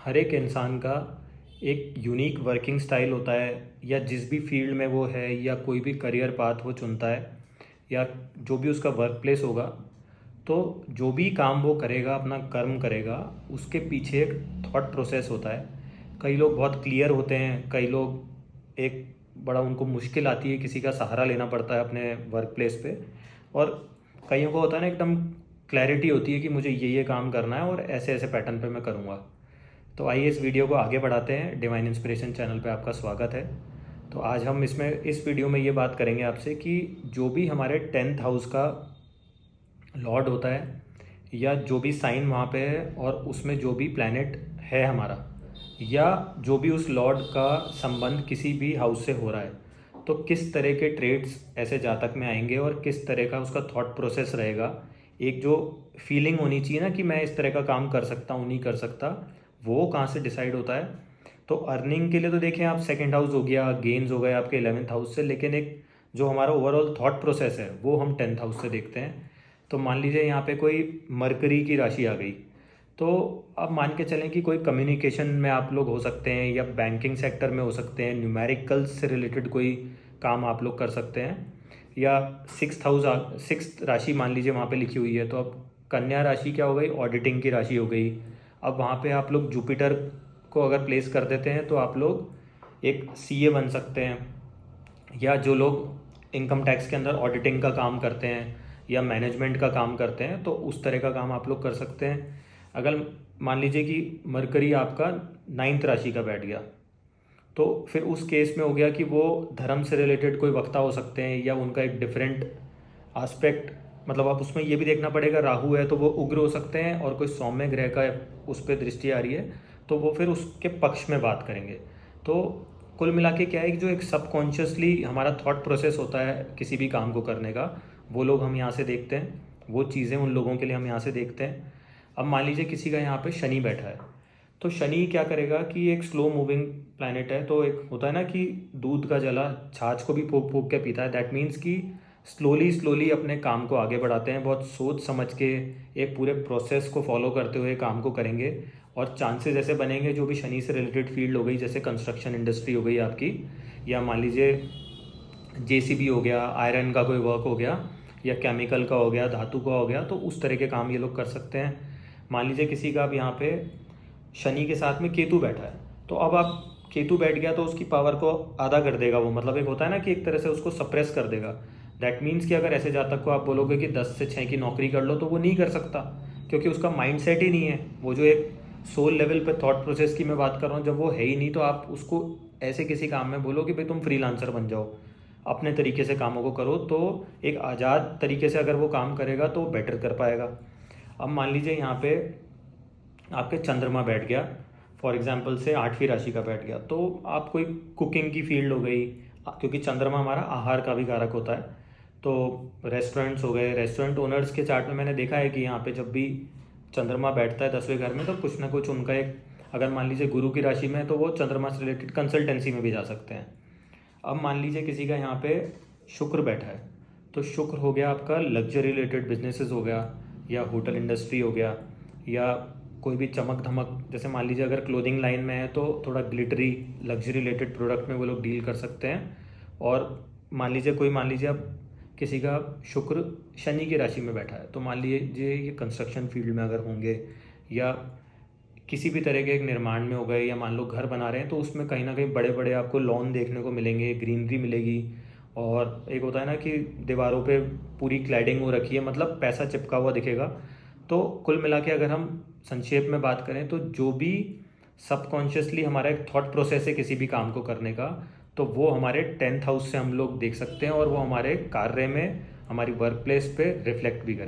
हर एक इंसान का एक यूनिक वर्किंग स्टाइल होता है, या जिस भी फील्ड में वो है या कोई भी करियर पाथ वो चुनता है या जो भी उसका वर्क प्लेस होगा, तो जो भी काम वो करेगा, अपना कर्म करेगा, उसके पीछे एक थॉट प्रोसेस होता है। कई लोग बहुत क्लियर होते हैं, कई लोग एक बड़ा उनको मुश्किल आती है, किसी का सहारा लेना पड़ता है अपने वर्क प्लेस पे। और कईयों को होता है ना, एकदम क्लैरिटी होती है कि मुझे ये काम करना है और ऐसे ऐसे पैटर्न पे मैं करूँगा। तो आइए इस वीडियो को आगे बढ़ाते हैं। डिवाइन इंस्पिरेशन चैनल पे आपका स्वागत है। तो आज हम इस वीडियो में ये बात करेंगे आपसे कि जो भी हमारे 10th हाउस का लॉर्ड होता है, या जो भी साइन वहाँ पे है और उसमें जो भी प्लैनेट है हमारा, या जो भी उस लॉर्ड का संबंध किसी भी हाउस से हो रहा है, तो किस तरह के ट्रेड्स ऐसे जातक में आएंगे और किस तरह का उसका थॉट प्रोसेस रहेगा। एक जो फीलिंग होनी चाहिए ना कि मैं इस तरह का काम कर सकता हूँ, नहीं कर सकता, वो कहाँ से डिसाइड होता है। तो अर्निंग के लिए तो देखें आप, सेकंड हाउस हो गया, गेन्स हो गए आपके 11th हाउस से, लेकिन एक जो हमारा ओवरऑल थॉट प्रोसेस है वो हम 10th हाउस से देखते हैं। तो मान लीजिए यहाँ पे कोई मरकरी की राशि आ गई, तो अब मान के चलें कि कोई कम्युनिकेशन में आप लोग हो सकते हैं, या बैंकिंग सेक्टर में हो सकते हैं, न्यूमेरिकल्स से रिलेटेड कोई काम आप लोग कर सकते हैं, या 6th राशि मान लीजिए वहाँ पे लिखी हुई है। तो अब कन्या राशि क्या हो गई, ऑडिटिंग की राशि हो गई। अब वहाँ पे आप लोग जुपिटर को अगर प्लेस कर देते हैं तो आप लोग एक सीए बन सकते हैं, या जो लोग इनकम टैक्स के अंदर ऑडिटिंग का काम करते हैं या मैनेजमेंट का काम करते हैं, तो उस तरह का काम आप लोग कर सकते हैं। अगर मान लीजिए कि मरकरी आपका 9th राशि का बैठ गया, तो फिर उस केस में हो गया कि वो धर्म से रिलेटेड कोई वक्ता हो सकते हैं, या उनका एक डिफरेंट आस्पेक्ट, मतलब आप उसमें ये भी देखना पड़ेगा, राहु है तो वो उग्र हो सकते हैं, और कोई सौम्य ग्रह का उस पर दृष्टि आ रही है तो वो फिर उसके पक्ष में बात करेंगे। तो कुल मिला के क्या है कि जो एक सबकॉन्शियसली हमारा थॉट प्रोसेस होता है किसी भी काम को करने का, वो लोग हम यहाँ से देखते हैं, वो चीज़ें उन लोगों के लिए हम यहाँ से देखते हैं। अब मान लीजिए किसी का यहाँ पे शनि बैठा है, तो शनि क्या करेगा कि एक स्लो मूविंग प्लैनेट है, तो एक होता है ना कि दूध का जला छाछ को भी फूक फूक के पीता है। दैट मीन्स कि स्लोली स्लोली अपने काम को आगे बढ़ाते हैं, बहुत सोच समझ के एक पूरे प्रोसेस को फॉलो करते हुए काम को करेंगे। और चांसेस ऐसे बनेंगे, जो भी शनि से रिलेटेड फील्ड हो गई, जैसे कंस्ट्रक्शन इंडस्ट्री हो गई आपकी, या मान लीजिए जेसीबी हो गया, आयरन का कोई वर्क हो गया, या केमिकल का हो गया, धातु का हो गया, तो उस तरह के काम ये लोग कर सकते हैं। मान लीजिए किसी का अब यहाँ पे शनि के साथ में केतु बैठा है, तो अब आप केतु बैठ गया तो उसकी पावर को आधा कर देगा वो, मतलब एक होता है ना कि एक तरह से उसको सप्रेस कर देगा। दैट मीन्स कि अगर ऐसे जातक को आप बोलोगे कि 10 से 6 की नौकरी कर लो, तो वो नहीं कर सकता, क्योंकि उसका माइंड सेट ही नहीं है। वो जो एक सोल लेवल पे थॉट प्रोसेस की मैं बात कर रहा हूँ, जब वो है ही नहीं, तो आप उसको ऐसे किसी काम में बोलो कि भाई तुम फ्रीलांसर बन जाओ, अपने तरीके से कामों को करो, तो एक आज़ाद तरीके से अगर वो काम करेगा तो बेटर कर पाएगा। अब मान लीजिए यहाँ पे आपके चंद्रमा बैठ गया, फॉर एग्जांपल से 8वीं राशि का बैठ गया, तो आप कोई कुकिंग की फील्ड हो गई, क्योंकि चंद्रमा हमारा आहार का भी कारक होता है, तो रेस्टोरेंट्स हो गए। रेस्टोरेंट ओनर्स के चार्ट में मैंने देखा है कि यहाँ पे जब भी चंद्रमा बैठता है 10वें घर में, तो कुछ ना कुछ उनका एक, अगर मान लीजिए गुरु की राशि में है, तो वो चंद्रमा से रिलेटेड कंसल्टेंसी में भी जा सकते हैं। अब मान लीजिए किसी का यहाँ पे शुक्र बैठा है, तो शुक्र हो गया आपका लग्जरी रिलेटेड बिजनेसेस हो गया, या होटल इंडस्ट्री हो गया, या कोई भी चमक धमक, जैसे मान लीजिए अगर क्लोथिंग लाइन में है तो थोड़ा ग्लिटरी लग्जरी रिलेटेड प्रोडक्ट में वो लोग डील कर सकते हैं। और मान लीजिए अब किसी का शुक्र शनि की राशि में बैठा है, तो मान लीजिए ये कंस्ट्रक्शन फील्ड में अगर होंगे, या किसी भी तरह के एक निर्माण में हो गए, या मान लो घर बना रहे हैं, तो उसमें कहीं ना कहीं बड़े बड़े आपको लॉन देखने को मिलेंगे, ग्रीनरी मिलेगी, और एक होता है ना कि दीवारों पे पूरी क्लैडिंग हो रखी है, मतलब पैसा चिपका हुआ दिखेगा। तो कुल मिला के अगर हम संक्षेप में बात करें, तो जो भी सबकॉन्शियसली हमारा एक थॉट प्रोसेस है किसी भी काम को करने का, तो वो हमारे 10th हाउस से हम लोग देख सकते हैं, और वो हमारे कार्य में, हमारी वर्क प्लेस पे रिफ्लेक्ट भी करें।